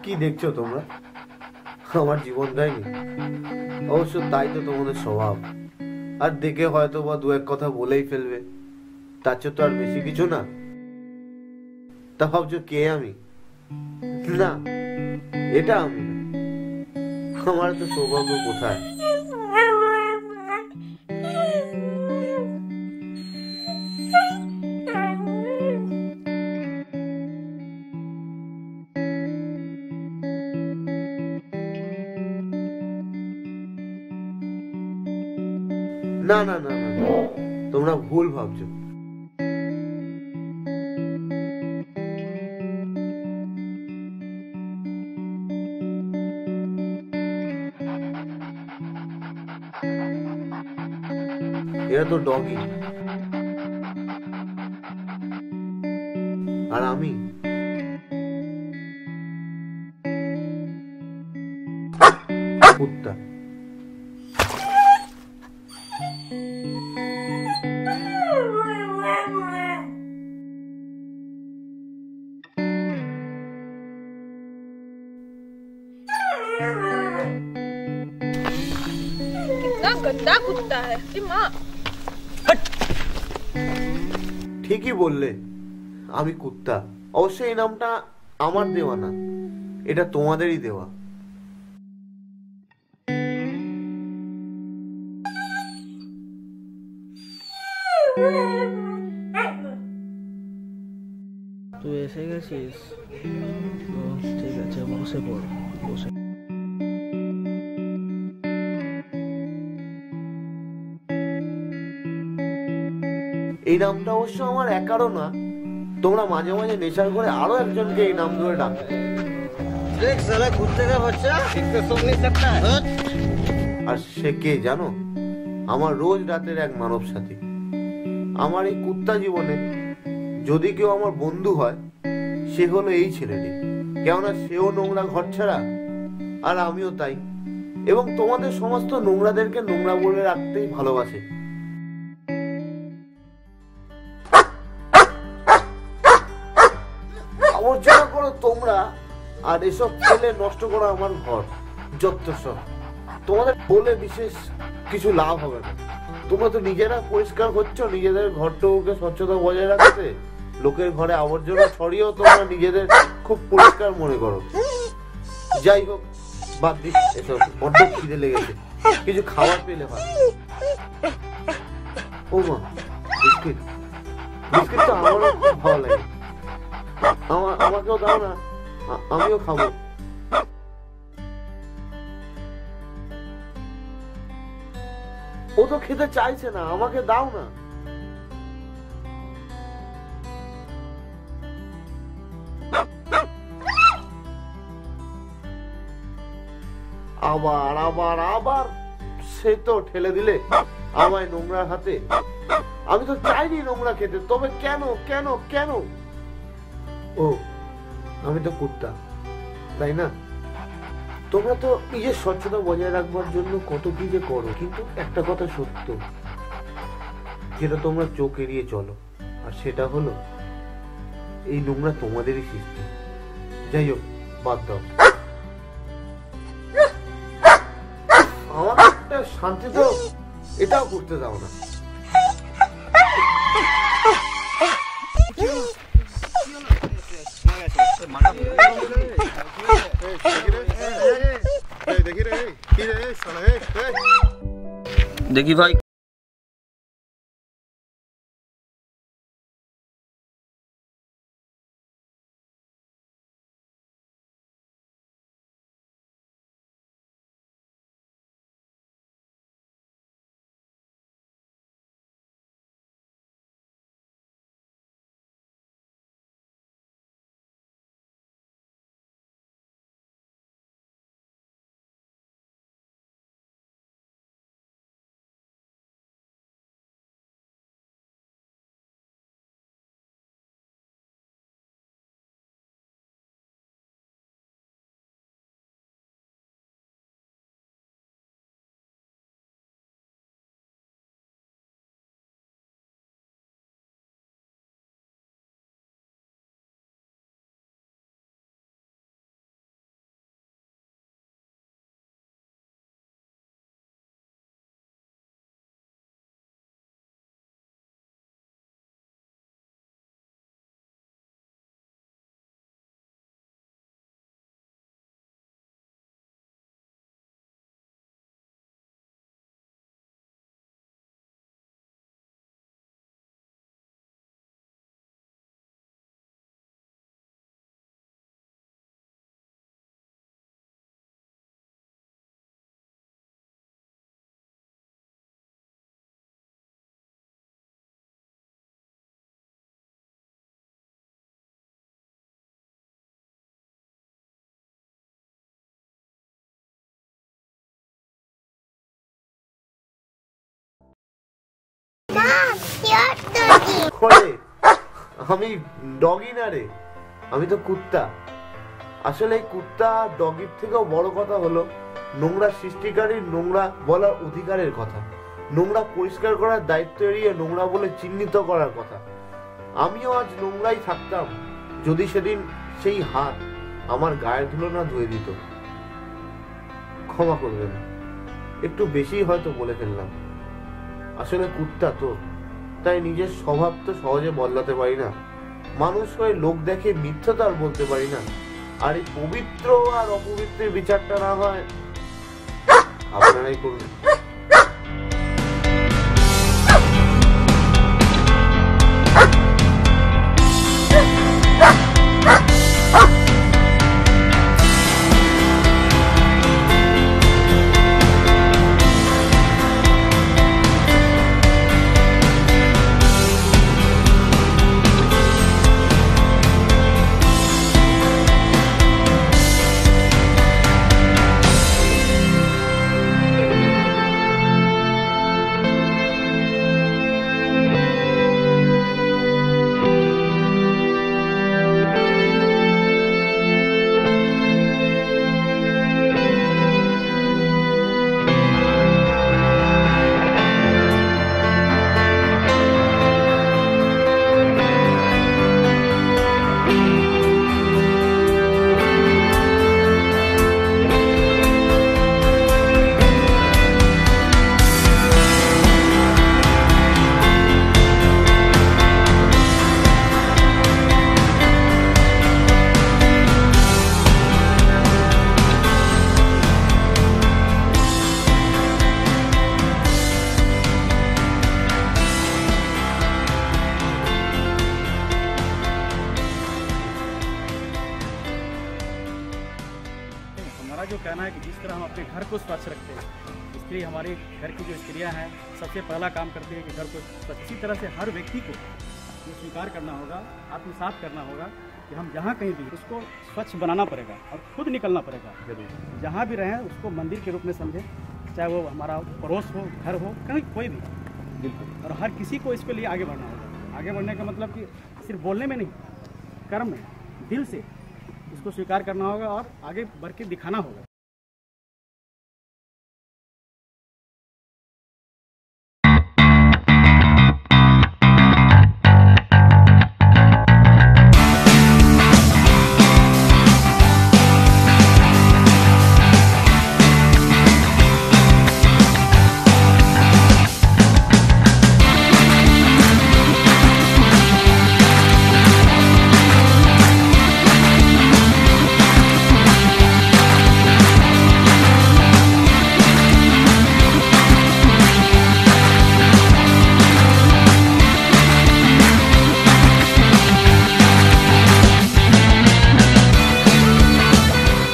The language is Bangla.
কি দেখছো তোমরা? আমার জীবন যায়নি? অবশ্য তাই তো তোমাদের স্বভাব। আর দেখে হয়তো বা দু এক কথা বলেই ফেলবে, তার চেয়ে তো আর বেশি কিছু না। তা ভাবছো কে আমি? না, এটা আমি না। আমার তো সৌভাগ্য কোথায়। না না না না না, তোমরা ভুল ভাবছো। এরা তো ডগি, আর আমি কুত্তা। कितना गंदा कुत्ता है ये माँ। ঠিকই বললে, আমি কুত্তা। অবশ্য এই নামটা আমার দেওয়া না, এটা তোমাদেরই দেওয়া। তুই এসে গেছিস? ও, ঠিক আছে, বসে পড়, বসে। এই নামটা অবশ্য আমার একারও না, তোমরা মাঝে মাঝে নেশার করে আরো একজনকে এই নাম ধরে ডাকো। দেখ সালা কুত্তে কা বাচ্চা, ঠিক তো সুন नहीं सकता है। আর সে কে জানো? আমার রোজ রাতের এক মানব সাথী। আমার এই কুত্তা জীবনে যদি কেউ আমার বন্ধু হয়, সে হলো এই ছেলেটি। কেননা সেও নোংরা ঘর ছাড়া, আর আমিও তাই। এবং তোমাদের সমস্ত নোংরাদেরকে নোংরা বলে রাখতেই ভালোবাসে। আবর্জনা করো তোমরা, আর এসব ফেলে নষ্ট করো আমার ঘর। যত সব তোমাদের বলে বিশেষ কিছু লাভ হবে না। তোমরা তো নিজেরা পরিষ্কার হচ্ছ, নিজেদের ঘরটাকে স্বচ্ছতা বজায় রাখতে। লোকের ঘরে আবর্জনা ছড়িয়েও তোমরা নিজেদের খুব পরিষ্কার মনে করো। যাই হোক, বাদ দিস এসব, বড্ড খিদে লেগেছে, কিছু খাবার পেলে ভালো। ও মা, বিস্কিট। বিস্কিট তো আমারও খুব ভালো লাগে। আমাকেও দাও না, আমিও খাবো। ও তো খেতে চাইছে না, আমাকে দাও না। আবার আবার আবার সে তো ঠেলে দিলে আমায় নোংরা হাতে। আমি তো চাইনি নোংরা খেতে, তবে কেন কেন কেন? ও, আমি তো কুত্তা, তাই না? তোমরা তো নিজের স্বচ্ছতা বজায় রাখবার জন্য কত কি যে করো, কিন্তু একটা কথা সত্য, যেটা তোমরা চোখ এড়িয়ে চলো, আর সেটা হলো এই নোংরা তোমাদেরই সৃষ্টি। যাই হোক, বাদ দাও। আমাকে একটা শান্তি তো এটাও করতে দাও না। देखी भाई। ওরে, আমি ডগি না রে, আমি তো কুত্তা। আসলে এই কুত্তা ডগির থেকেও বড় কথা হলো নোংরা সৃষ্টিকারীর নোংরা বলার অধিকারের কথা, নোংরা পরিষ্কার করার দায়িত্ব এড়িয়ে নোংরা বলে চিহ্নিত করার কথা। আমিও আজ নোংরাই থাকতাম যদি সেদিন সেই হাত আমার গায়ের ধুলো না ধুয়ে দিত। ক্ষমা করবেন, একটু বেশি হয়তো বলে ফেললাম। আসলে কুত্তা তো, তাই নিজের স্বভাব তো সহজে বদলাতে পারি না। মানুষ হয়ে লোক দেখে মিথ্যা তো আর বলতে পারি না। আর এই পবিত্র আর অপবিত্রের বিচারটা না হয় আপনারাই করুন। हमारा जो कहना है कि जिस तरह हम अपने घर को स्वच्छ रखते हैं, इसलिए हमारे घर की जो स्त्रियां हैं सबसे पहला काम करती है कि घर को स्वच्छ। इसी तरह से हर व्यक्ति को ये स्वीकार करना होगा, आत्मसात करना होगा कि हम जहाँ कहीं भी उसको स्वच्छ बनाना पड़ेगा और खुद निकलना पड़ेगा। जरूर जहाँ भी रहें उसको मंदिर के रूप में समझें, चाहे वो हमारा पड़ोस हो, घर हो, कहीं कोई भी। बिल्कुल। और हर किसी को इसके लिए आगे बढ़ना होगा। आगे बढ़ने का मतलब कि सिर्फ बोलने में नहीं, कर्म में, दिल से इसको स्वीकार करना होगा और आगे बढ़ के दिखाना होगा।